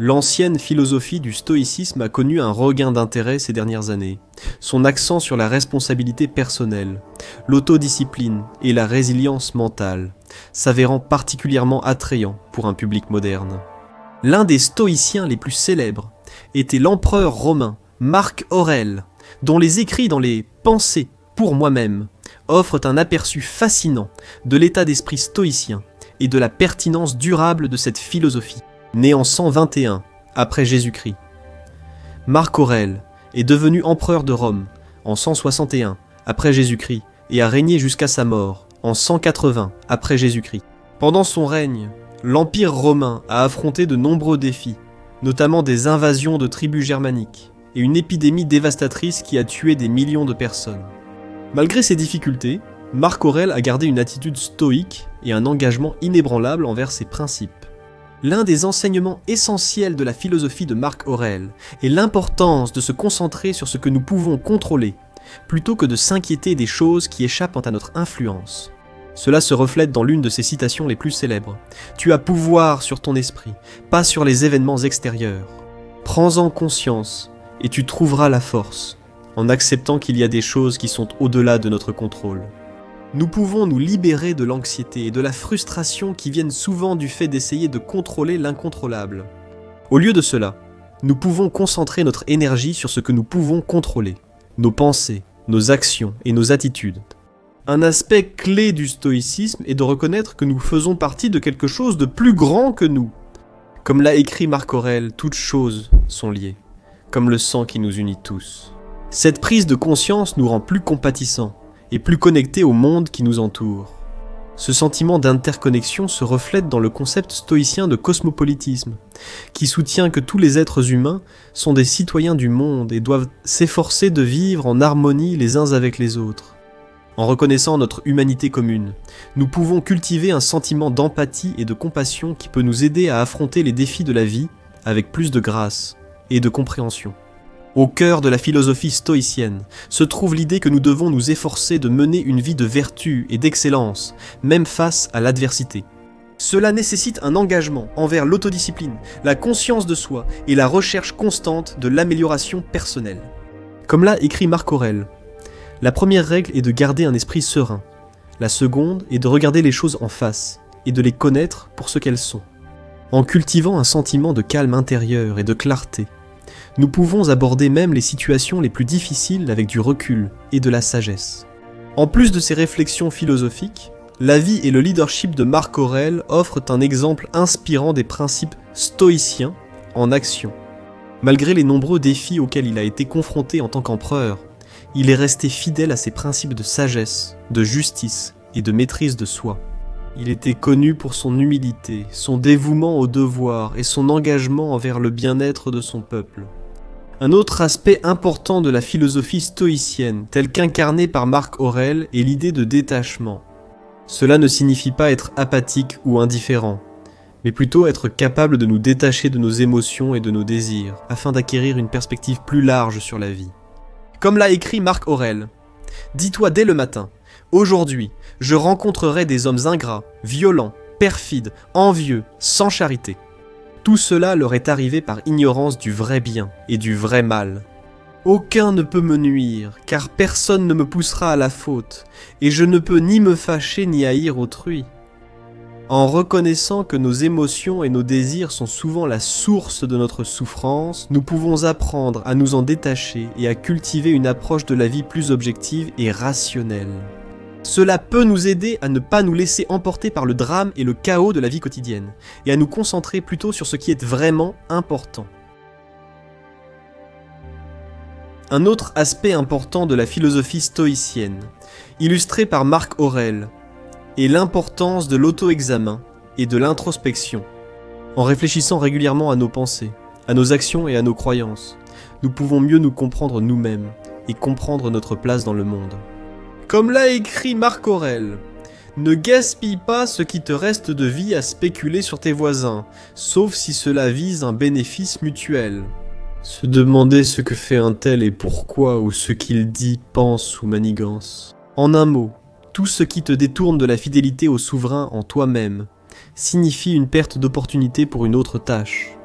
L'ancienne philosophie du stoïcisme a connu un regain d'intérêt ces dernières années. Son accent sur la responsabilité personnelle, l'autodiscipline et la résilience mentale s'avérant particulièrement attrayant pour un public moderne. L'un des stoïciens les plus célèbres était l'empereur romain Marc Aurèle, dont les écrits dans les « Pensées pour moi-même » offrent un aperçu fascinant de l'état d'esprit stoïcien et de la pertinence durable de cette philosophie. Né en 121 après Jésus-Christ, Marc Aurèle est devenu empereur de Rome en 161 après Jésus-Christ et a régné jusqu'à sa mort en 180 après Jésus-Christ. Pendant son règne, l'Empire romain a affronté de nombreux défis, notamment des invasions de tribus germaniques et une épidémie dévastatrice qui a tué des millions de personnes. Malgré ces difficultés, Marc Aurèle a gardé une attitude stoïque et un engagement inébranlable envers ses principes. L'un des enseignements essentiels de la philosophie de Marc Aurèle est l'importance de se concentrer sur ce que nous pouvons contrôler, plutôt que de s'inquiéter des choses qui échappent à notre influence. Cela se reflète dans l'une de ses citations les plus célèbres. « Tu as pouvoir sur ton esprit, pas sur les événements extérieurs. Prends-en conscience et tu trouveras la force, en acceptant qu'il y a des choses qui sont au-delà de notre contrôle. » Nous pouvons nous libérer de l'anxiété et de la frustration qui viennent souvent du fait d'essayer de contrôler l'incontrôlable. Au lieu de cela, nous pouvons concentrer notre énergie sur ce que nous pouvons contrôler, nos pensées, nos actions et nos attitudes. Un aspect clé du stoïcisme est de reconnaître que nous faisons partie de quelque chose de plus grand que nous. Comme l'a écrit Marc Aurèle, toutes choses sont liées, comme le sang qui nous unit tous. Cette prise de conscience nous rend plus compatissants et plus connectés au monde qui nous entoure. Ce sentiment d'interconnexion se reflète dans le concept stoïcien de cosmopolitisme, qui soutient que tous les êtres humains sont des citoyens du monde et doivent s'efforcer de vivre en harmonie les uns avec les autres. En reconnaissant notre humanité commune, nous pouvons cultiver un sentiment d'empathie et de compassion qui peut nous aider à affronter les défis de la vie avec plus de grâce et de compréhension. Au cœur de la philosophie stoïcienne se trouve l'idée que nous devons nous efforcer de mener une vie de vertu et d'excellence, même face à l'adversité. Cela nécessite un engagement envers l'autodiscipline, la conscience de soi et la recherche constante de l'amélioration personnelle. Comme l'a écrit Marc Aurèle, la première règle est de garder un esprit serein. La seconde est de regarder les choses en face et de les connaître pour ce qu'elles sont. En cultivant un sentiment de calme intérieur et de clarté, nous pouvons aborder même les situations les plus difficiles avec du recul et de la sagesse. En plus de ces réflexions philosophiques, la vie et le leadership de Marc Aurèle offrent un exemple inspirant des principes stoïciens en action. Malgré les nombreux défis auxquels il a été confronté en tant qu'empereur, il est resté fidèle à ses principes de sagesse, de justice et de maîtrise de soi. Il était connu pour son humilité, son dévouement au devoir et son engagement envers le bien-être de son peuple. Un autre aspect important de la philosophie stoïcienne, tel qu'incarné par Marc Aurèle, est l'idée de détachement. Cela ne signifie pas être apathique ou indifférent, mais plutôt être capable de nous détacher de nos émotions et de nos désirs, afin d'acquérir une perspective plus large sur la vie. Comme l'a écrit Marc Aurèle, « Dis-toi dès le matin, aujourd'hui, je rencontrerai des hommes ingrats, violents, perfides, envieux, sans charité. » Tout cela leur est arrivé par ignorance du vrai bien et du vrai mal. Aucun ne peut me nuire, car personne ne me poussera à la faute, et je ne peux ni me fâcher ni haïr autrui. En reconnaissant que nos émotions et nos désirs sont souvent la source de notre souffrance, nous pouvons apprendre à nous en détacher et à cultiver une approche de la vie plus objective et rationnelle. Cela peut nous aider à ne pas nous laisser emporter par le drame et le chaos de la vie quotidienne, et à nous concentrer plutôt sur ce qui est vraiment important. Un autre aspect important de la philosophie stoïcienne, illustré par Marc Aurèle, est l'importance de l'auto-examen et de l'introspection. En réfléchissant régulièrement à nos pensées, à nos actions et à nos croyances, nous pouvons mieux nous comprendre nous-mêmes et comprendre notre place dans le monde. Comme l'a écrit Marc Aurèle, « Ne gaspille pas ce qui te reste de vie à spéculer sur tes voisins, sauf si cela vise un bénéfice mutuel. » Se demander ce que fait un tel et pourquoi, ou ce qu'il dit, pense ou manigance. En un mot, tout ce qui te détourne de la fidélité au souverain en toi-même signifie une perte d'opportunité pour une autre tâche.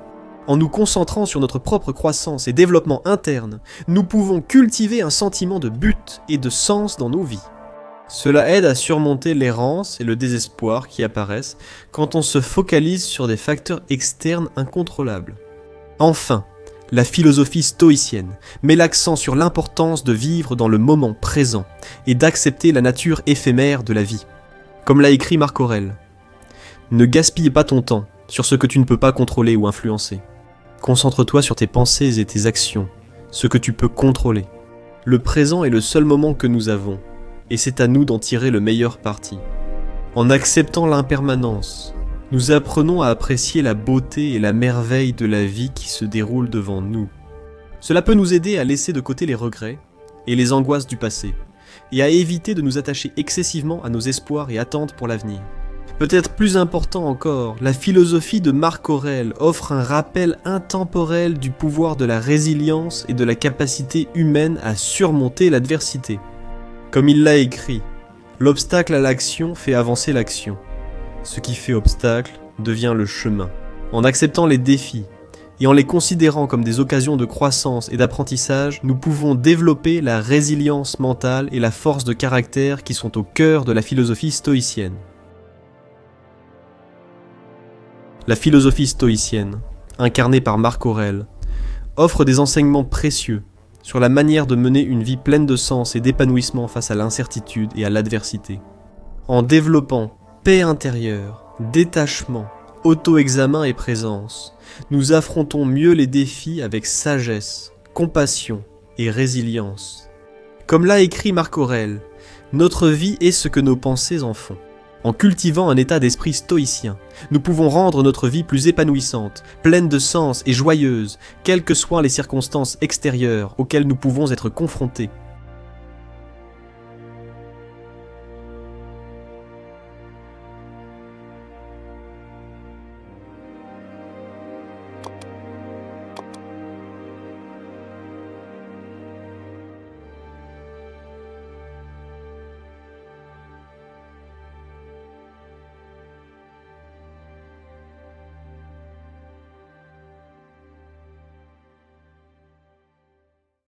En nous concentrant sur notre propre croissance et développement interne, nous pouvons cultiver un sentiment de but et de sens dans nos vies. Cela aide à surmonter l'errance et le désespoir qui apparaissent quand on se focalise sur des facteurs externes incontrôlables. Enfin, la philosophie stoïcienne met l'accent sur l'importance de vivre dans le moment présent et d'accepter la nature éphémère de la vie. Comme l'a écrit Marc Aurèle, « Ne gaspille pas ton temps sur ce que tu ne peux pas contrôler ou influencer. Concentre-toi sur tes pensées et tes actions, ce que tu peux contrôler. Le présent est le seul moment que nous avons, et c'est à nous d'en tirer le meilleur parti. En acceptant l'impermanence, nous apprenons à apprécier la beauté et la merveille de la vie qui se déroule devant nous. Cela peut nous aider à laisser de côté les regrets et les angoisses du passé, et à éviter de nous attacher excessivement à nos espoirs et attentes pour l'avenir. Peut-être plus important encore, la philosophie de Marc Aurèle offre un rappel intemporel du pouvoir de la résilience et de la capacité humaine à surmonter l'adversité. Comme il l'a écrit, l'obstacle à l'action fait avancer l'action. Ce qui fait obstacle devient le chemin. En acceptant les défis et en les considérant comme des occasions de croissance et d'apprentissage, nous pouvons développer la résilience mentale et la force de caractère qui sont au cœur de la philosophie stoïcienne. La philosophie stoïcienne, incarnée par Marc Aurèle, offre des enseignements précieux sur la manière de mener une vie pleine de sens et d'épanouissement face à l'incertitude et à l'adversité. En développant paix intérieure, détachement, auto-examen et présence, nous affrontons mieux les défis avec sagesse, compassion et résilience. Comme l'a écrit Marc Aurèle, notre vie est ce que nos pensées en font. En cultivant un état d'esprit stoïcien, nous pouvons rendre notre vie plus épanouissante, pleine de sens et joyeuse, quelles que soient les circonstances extérieures auxquelles nous pouvons être confrontés.